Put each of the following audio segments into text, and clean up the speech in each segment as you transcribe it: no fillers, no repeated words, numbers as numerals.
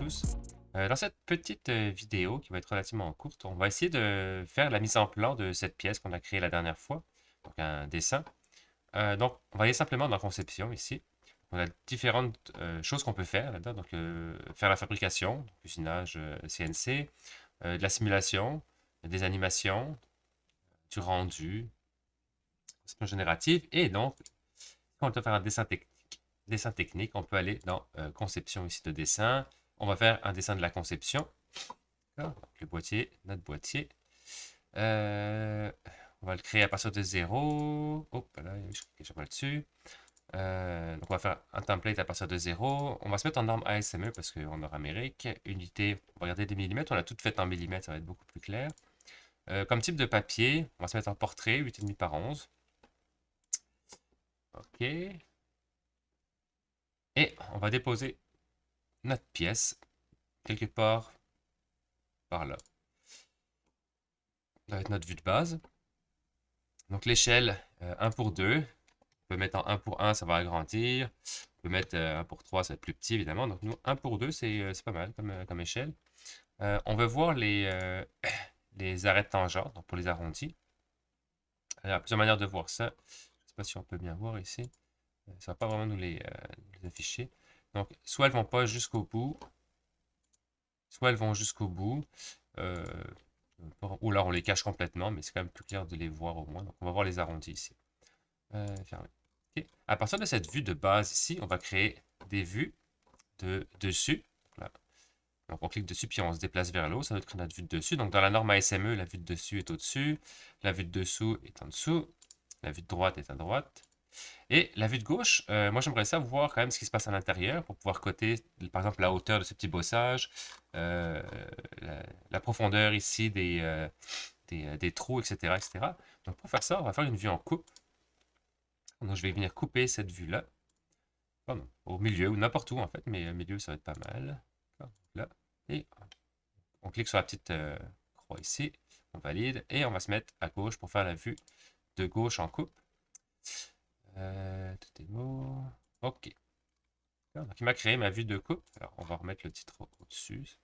tous. Dans cette petite vidéo qui va être relativement courte, on va essayer de faire la mise en plan de cette pièce qu'on a créée la dernière fois, donc un dessin. Donc, on va aller simplement dans Conception ici. On a différentes choses qu'on peut faire là-dedans. Donc, faire la fabrication, usinage CNC, de la simulation, des animations, du rendu, gestion générative. Et donc, quand on doit faire un dessin technique, on peut aller dans Conception ici de dessin. On va faire un dessin de la conception. Donc, le boîtier, notre boîtier. On va le créer à partir de 0. Hop là, je clique déjà mal dessus. Donc on va faire un template à partir de 0. On va se mettre en norme ASME parce qu'on aura Amérique. Unité, on va regarder des millimètres. On a tout fait en millimètres, ça va être beaucoup plus clair. Comme type de papier, on va se mettre en portrait, 8,5 par 11. OK. Et on va déposer notre pièce quelque part par là. Ça va être notre vue de base. Donc l'échelle 1 pour 2. On peut mettre en 1 pour 1, ça va agrandir. On peut mettre 1 pour 3, ça va être plus petit évidemment. Donc nous, 1 pour 2, c'est pas mal comme échelle. On veut voir les arrêts de tangente, donc pour les arrondis. Il y a plusieurs manières de voir ça. Je ne sais pas si on peut bien voir ici. Ça ne va pas vraiment nous les afficher. Donc, soit elles ne vont pas jusqu'au bout, soit elles vont jusqu'au bout. Euh, ou alors on les cache complètement, mais c'est quand même plus clair de les voir au moins. Donc, on va voir les arrondis ici. Fermé. Okay. À partir de cette vue de base ici, on va créer des vues de dessus. Voilà. Donc on clique dessus, puis on se déplace vers le haut, ça va être notre vue de dessus. Donc dans la norme ASME, la vue de dessus est au-dessus, la vue de dessous est en dessous, la vue de droite est à droite. Et la vue de gauche, moi j'aimerais ça voir quand même ce qui se passe à l'intérieur pour pouvoir coter, par exemple, la hauteur de ce petit bossage, euh, la profondeur ici des trous, etc., etc. Donc pour faire ça, on va faire une vue en coupe. Donc je vais venir couper cette vue-là, au milieu ou n'importe où en fait, mais au milieu ça va être pas mal. Là, et on clique sur la petite croix ici, on valide, et on va se mettre à gauche pour faire la vue de gauche en coupe. Tout est beau. OK. Donc, il m'a créé ma vue de coupe. Alors, on va remettre le titre au-dessus.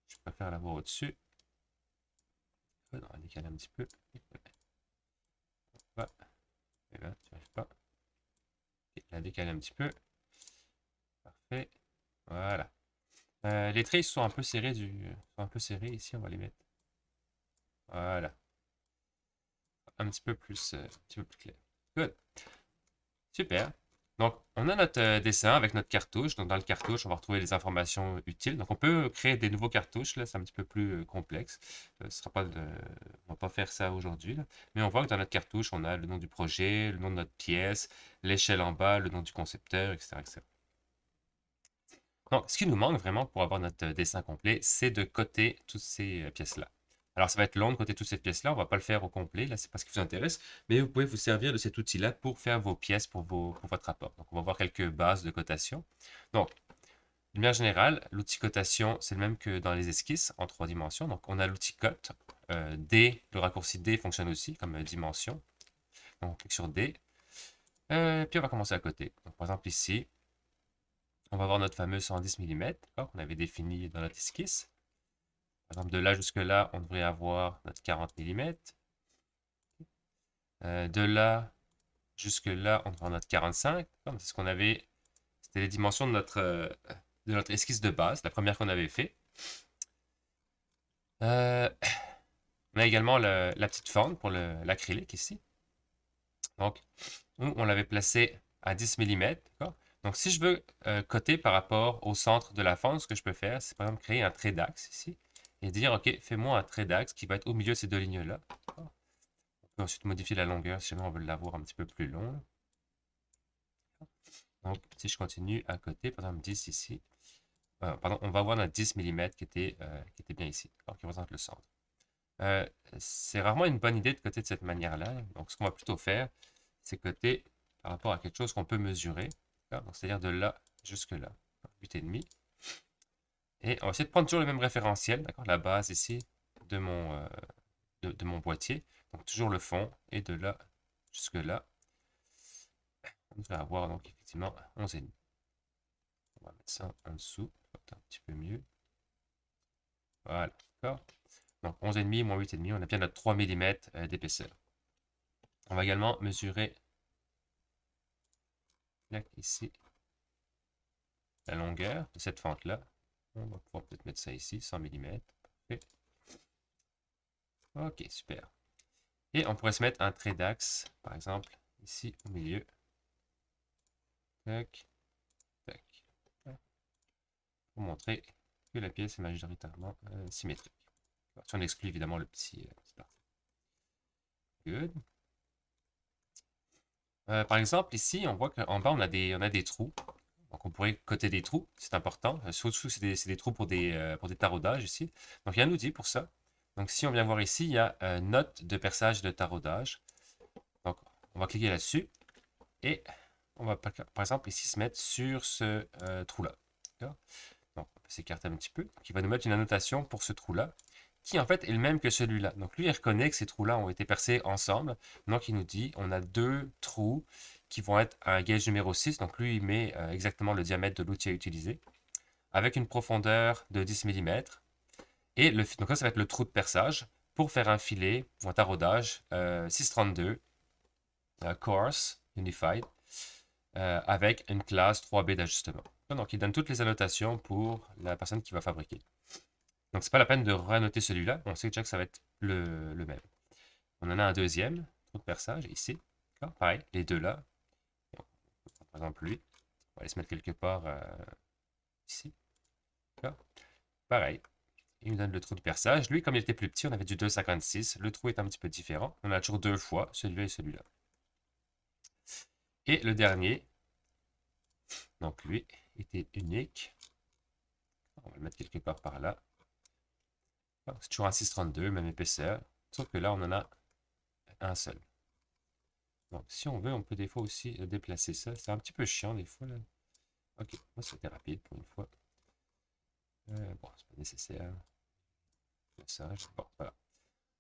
Je préfère l'avoir au-dessus. On va décaler un petit peu. Et là, tu n'arrives pas. Et la décaler un petit peu. Parfait. Voilà. Les traits sont un peu serrés sont un peu serrés ici, on va les mettre. Voilà. Un petit peu plus clair. Good. Super. Donc, on a notre dessin avec notre cartouche. Donc, dans le cartouche, on va retrouver les informations utiles. Donc, on peut créer des nouveaux cartouches. Là, c'est un petit peu plus complexe. On va pas faire ça aujourd'hui. Mais on voit que dans notre cartouche, on a le nom du projet, le nom de notre pièce, l'échelle en bas, le nom du concepteur, etc., etc. Donc, ce qui nous manque vraiment pour avoir notre dessin complet, c'est de coter toutes ces pièces-là. Alors, ça va être long de coter toutes ces pièces-là. On ne va pas le faire au complet. Là, c'est pas ce qui vous intéresse. Mais vous pouvez vous servir de cet outil-là pour faire vos pièces pour votre rapport. Donc, on va voir quelques bases de cotation. Donc, d'une manière générale, l'outil cotation, c'est le même que dans les esquisses en 3 dimensions. Donc, on a l'outil cote. D, le raccourci D fonctionne aussi comme dimension. Donc, on clique sur D. Puis, on va commencer à coter. Donc, par exemple, ici, on va voir notre fameux 110 mm qu'on avait défini dans notre esquisse. Par exemple, de là jusque là, on devrait avoir notre 40 mm. De là jusque là, on devrait avoir notre 45. C'est ce qu'on avait. C'était les dimensions de notre esquisse de base, la première qu'on avait fait. On a également la petite forme pour l'acrylique ici. Donc, on l'avait placé à 10 mm. Donc, si je veux coter par rapport au centre de la forme, ce que je peux faire, c'est par exemple créer un trait d'axe ici et dire, OK, fais-moi un trait d'axe qui va être au milieu de ces deux lignes-là. On peut ensuite modifier la longueur si jamais on veut l'avoir un petit peu plus long. Donc, si je continue à côté, par exemple 10 ici, pardon, on va avoir notre 10 mm qui était bien ici, qui représente le centre. C'est rarement une bonne idée de coter de cette manière-là. Donc, ce qu'on va plutôt faire, c'est coter par rapport à quelque chose qu'on peut mesurer. C'est-à-dire de là jusque là, 8,5. Et on va essayer de prendre toujours le même référentiel, la base ici de mon boîtier. Donc toujours le fond et de là jusque là. On devrait avoir donc effectivement 11,5. On va mettre ça en dessous. un petit peu mieux. Voilà, d'accord. Donc 11,5 moins 8,5, on a bien notre 3 mm d'épaisseur. On va également mesurer là, ici la longueur de cette fente-là. On va pouvoir peut-être mettre ça ici, 100 mm. Parfait. Ok, super. Et on pourrait se mettre un trait d'axe, par exemple, ici au milieu. Tac, tac. Pour montrer que la pièce est majoritairement symétrique. Si on exclut évidemment le petit parti. Good. Par exemple, ici, on voit qu'en bas, on a des trous. Donc, on pourrait coter des trous, c'est important. Surtout, c'est des trous pour des taraudages ici. Donc, il y a un outil pour ça. Donc, si on vient voir ici, il y a note de perçage de taraudage. Donc, on va cliquer là-dessus. Et on va, par exemple, ici, se mettre sur ce trou-là. Donc, on va s'écarter un petit peu. Qui va nous mettre une annotation pour ce trou-là, qui en fait est le même que celui-là. Donc, lui, il reconnaît que ces trous-là ont été percés ensemble. Donc, il nous dit, on a deux trous qui vont être un gauge numéro 6. Donc, lui, il met exactement le diamètre de l'outil à utiliser, avec une profondeur de 10 mm. Et donc là, ça va être le trou de perçage pour faire un filet ou un taraudage 632 Coarse Unified avec une classe 3B d'ajustement. Donc, il donne toutes les annotations pour la personne qui va fabriquer. Donc, c'est pas la peine de renoter celui-là. On sait déjà que ça va être le même. On en a un deuxième, trou de perçage, ici. Pareil, les deux là. Par exemple, lui. On va aller se mettre quelque part ici. Pareil. Il nous donne le trou de perçage. Lui, comme il était plus petit, on avait du 2,56. Le trou est un petit peu différent. On a toujours deux fois, celui-là et celui-là. Et le dernier, donc lui, était unique. On va le mettre quelque part par là. C'est toujours un 632, même épaisseur. Sauf que là, on en a un seul. Donc, si on veut, on peut des fois aussi déplacer ça. C'est un petit peu chiant des fois. Là. Ok, moi c'était rapide pour une fois. Bon, c'est pas nécessaire. Bon, voilà.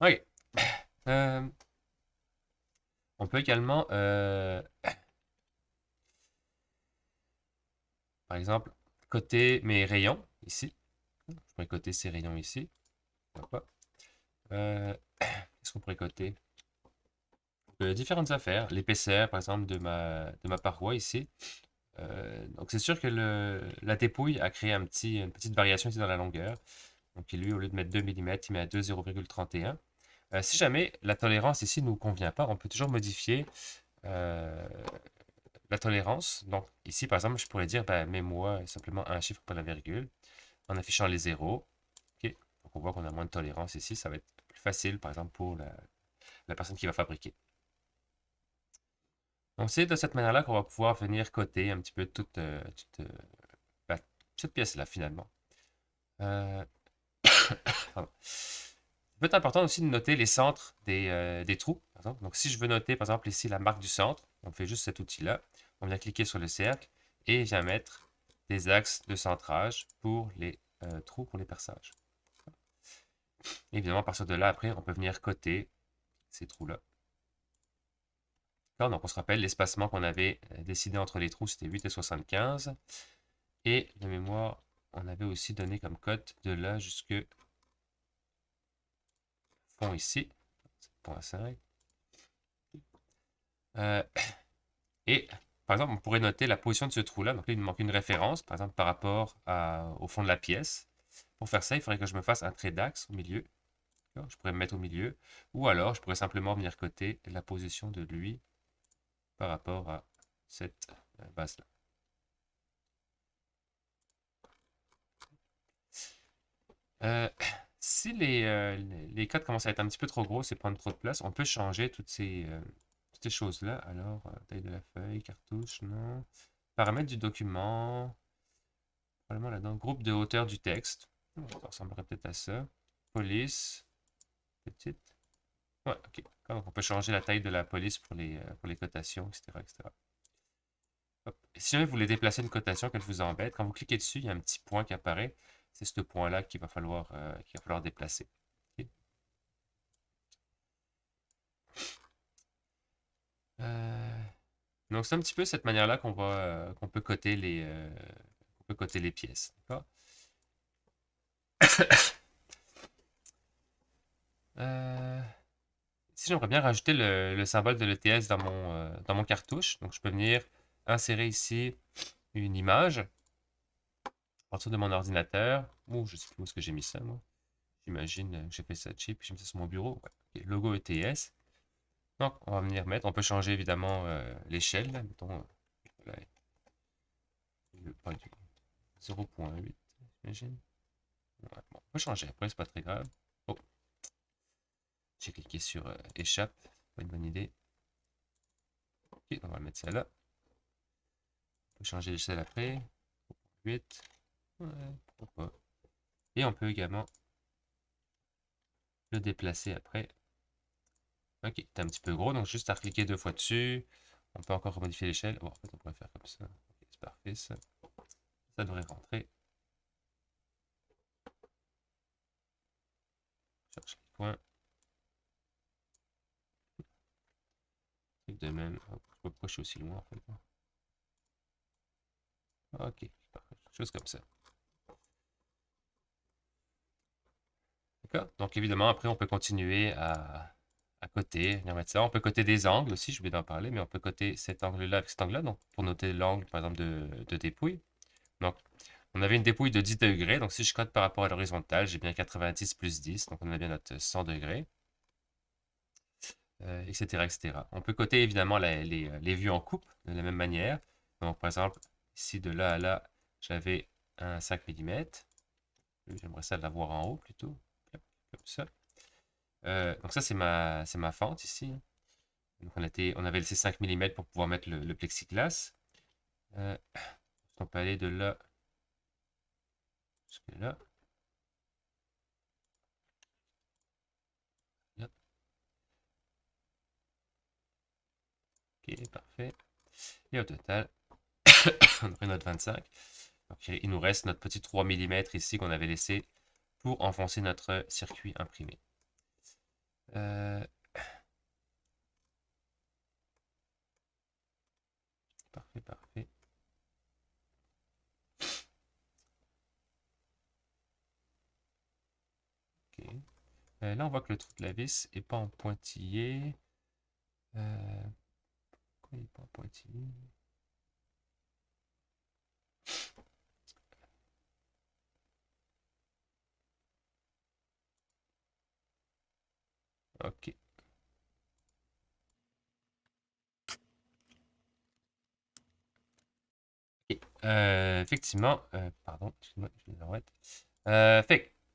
Ok. On peut également, par exemple, coter mes rayons ici. Je pourrais coter ces rayons ici. Qu'est-ce qu'on pourrait coter? Différentes affaires. L'épaisseur, par exemple, de ma paroi ici. Donc, c'est sûr que la dépouille a créé une petite variation ici dans la longueur. Donc, lui, au lieu de mettre 2 mm, il met à 2,0,31. Si jamais la tolérance ici ne nous convient pas, on peut toujours modifier la tolérance. Donc, ici, par exemple, je pourrais dire, ben, mets-moi simplement un chiffre pour la virgule, en affichant les zéros. Okay. Donc, on voit qu'on a moins de tolérance ici. Ça va être plus facile, par exemple, pour la personne qui va fabriquer. Donc, c'est de cette manière-là qu'on va pouvoir venir coter un petit peu toute cette pièce-là, finalement. C'est important aussi de noter les centres des trous. Par exemple. Donc, si je veux noter, par exemple, ici, la marque du centre, on fait juste cet outil-là. On vient cliquer sur le cercle et vient mettre des axes de centrage pour les trous, pour les perçages. Évidemment, à partir de là, après, on peut venir coter ces trous-là. Donc, on se rappelle, l'espacement qu'on avait décidé entre les trous, c'était 8 et 75. Et de mémoire, on avait aussi donné comme cote de là jusque fond ici, 7.5. Et par exemple, on pourrait noter la position de ce trou-là. Donc là, il me manque une référence, par exemple, par rapport au fond de la pièce. Pour faire ça, il faudrait que je me fasse un trait d'axe au milieu. Je pourrais me mettre au milieu. Ou alors, je pourrais simplement venir coter la position de lui par rapport à cette base-là. Si les codes commencent à être un petit peu trop gros, c'est prendre trop de place, on peut changer toutes ces choses-là. Alors, taille de la feuille, cartouche, non. Paramètres du document. Probablement là-dedans. Groupe de hauteur du texte. Ça ressemblerait peut-être à ça. Police. Petite. Ouais, ok. Donc, on peut changer la taille de la police pour les cotations, etc., etc. Hop. Si jamais vous voulez déplacer une cotation qu'elle vous embête, quand vous cliquez dessus, il y a un petit point qui apparaît. C'est ce point-là qu'il va falloir déplacer. Ok. Donc, c'est un petit peu cette manière-là qu'on peut coter les pièces. Ici, j'aimerais bien rajouter le symbole de l'ETS dans mon cartouche. Donc, je peux venir insérer ici une image à partir de mon ordinateur. Ou je sais plus où est-ce que j'ai mis ça, moi. J'imagine que j'ai fait ça cheap, j'ai mis ça sur mon bureau. Ouais. Ok, logo ETS. Donc, on va venir mettre. On peut changer évidemment l'échelle. Mettons, là, pas du 0.8, j'imagine. Ouais, bon, on peut changer après, c'est pas très grave. Oh, j'ai cliqué sur échappe, pas une bonne idée. Ok, on va mettre ça là. On peut changer l'échelle après. 8. Ouais, pourquoi pas. Et on peut également le déplacer après. Ok, c'est un petit peu gros, donc juste à cliquer 2 fois dessus. On peut encore modifier l'échelle. Bon, en fait, on pourrait faire comme ça. Ok, c'est parfait, ça. Ça devrait rentrer. Cherche les points. De même. Je sais pas pourquoi je suis aussi loin, en fait. Ok, parfait. Chose comme ça. D'accord? Donc, évidemment, après, on peut continuer à coter, venir mettre ça. On peut coter des angles aussi, je vais d'en parler, mais on peut coter cet angle-là avec cet angle-là, donc pour noter l'angle, par exemple, de dépouille. Donc, on avait une dépouille de 10 degrés, donc si je cote par rapport à l'horizontale, j'ai bien 90 plus 10, donc on a bien notre 100 degrés, etc., etc. On peut coter évidemment les vues en coupe de la même manière. Donc, par exemple, ici, de là à là, j'avais un 5 mm. J'aimerais ça l'avoir en haut plutôt, comme ça. Donc ça, c'est ma fente ici. Donc on avait laissé 5 mm pour pouvoir mettre le plexiglas. On peut aller de là jusque là. Là. Ok, parfait. Et au total, on aurait notre 25. Donc il nous reste notre petit 3 mm ici qu'on avait laissé pour enfoncer notre circuit imprimé. Parfait, parfait. Ok. Là, on voit que le trou de la vis n'est pas en pointillé. Pourquoi il n'est pas en pointillé? Ok. Effectivement, pardon, excuse-moi, je vais le remettre.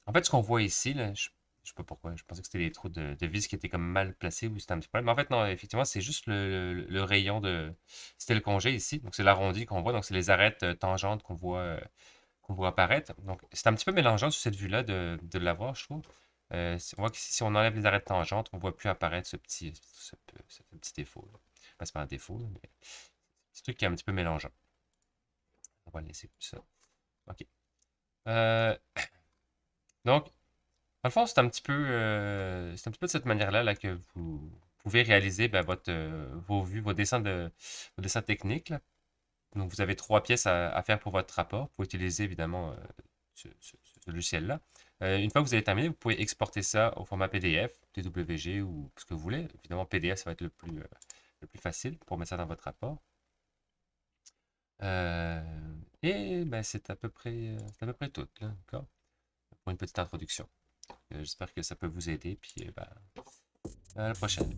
En fait, ce qu'on voit ici, là, je sais pas pourquoi, je pensais que c'était les trous de vis qui étaient comme mal placés ou c'était un petit problème. Mais en fait, non, effectivement, c'est juste le rayon de. C'était le congé ici, donc c'est l'arrondi qu'on voit, donc c'est les arêtes tangentes qu'on voit apparaître. Donc c'est un petit peu mélangeant sur cette vue-là de l'avoir, je trouve. On voit que si on enlève les arêtes tangentes, on voit plus apparaître ce petit défaut. Là. Enfin, c'est pas un défaut, là, mais c'est un truc qui est un petit peu mélangeant. On va le laisser comme ça. OK. Euh, donc, dans le fond, c'est un petit peu de cette manière-là là, que vous pouvez réaliser ben, vos vues, vos dessins techniques. Là. Donc, vous avez 3 pièces à faire pour votre rapport. Vous pouvez utiliser évidemment ce logiciel-là. Une fois que vous avez terminé, vous pouvez exporter ça au format PDF, TWG ou ce que vous voulez. Évidemment, PDF, ça va être le plus facile pour mettre ça dans votre rapport. Et ben, c'est à peu près tout, là, d'accord? Pour une petite introduction. J'espère que ça peut vous aider, puis ben, à la prochaine.